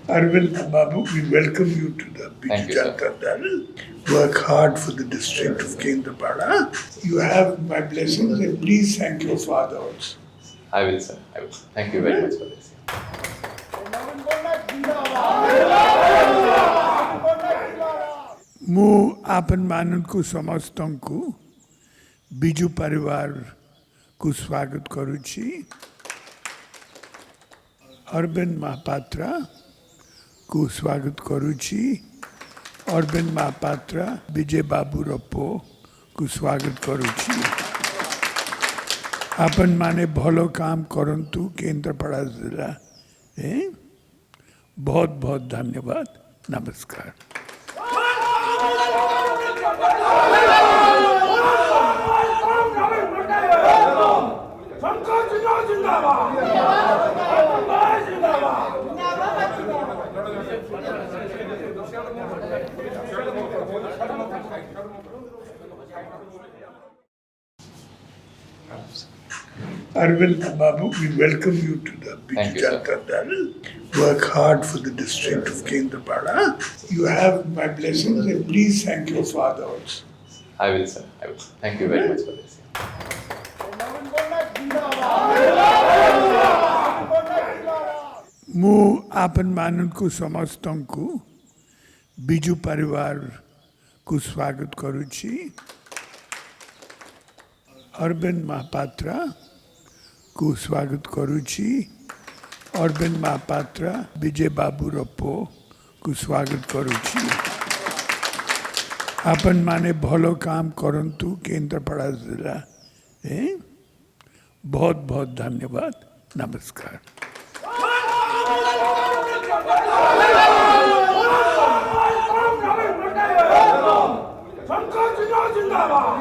Arvind Babu, we welcome you to the Thank Biju you, sir. Janata Dal. Work hard for the district of Kendrapada. You have my blessings and please thank your father also. I will, sir. I will. Thank you very much for this. ମୁଁ ଆପଣମାନଙ୍କୁ ସମସ୍ତଙ୍କୁ ବିଜୁ ପରିବାରକୁ ସ୍ୱାଗତ କରୁଛି। ଅରବିନ୍ଦ ମହାପାତ୍ରକୁ ସ୍ୱାଗତ କରୁଛି। ଅରବିନ୍ଦ ମହାପାତ୍ର ବିଜୟ ବାବୁର ପୁଅକୁ ସ୍ୱାଗତ କରୁଛି। ଆପଣମାନେ ଭଲ କାମ କରନ୍ତୁ କେନ୍ଦ୍ରାପଡ଼ା ଜିଲ୍ଲାରେ। ବହୁତ ବହୁତ ଧନ୍ୟବାଦ। ନମସ୍କାର। Arvind Babu, we welcome you to the Thank Biju you, sir. Janata Dal. Work hard for the district of Kendrapada. You have my blessings and please thank your father also. I will, sir. I will. Thank you very much for this. ମୁଁ ଆପଣମାନଙ୍କୁ ସମସ୍ତଙ୍କୁ ବିଜୁ ପରିବାରକୁ ସ୍ୱାଗତ କରୁଛି। ଅରବିନ୍ଦ ମହାପାତ୍ରକୁ ସ୍ୱାଗତ କରୁଛି। ଅରବିନ୍ଦ ମହାପାତ୍ର ବିଜୟ ବାବୁର ପୁଅକୁ ସ୍ୱାଗତ କରୁଛି। ଆପଣମାନେ ଭଲ କାମ କରନ୍ତୁ କେନ୍ଦ୍ରାପଡ଼ା ଜିଲ୍ଲାରେ। ବହୁତ ବହୁତ ଧନ୍ୟବାଦ। ନମସ୍କାର। जिंदाबाद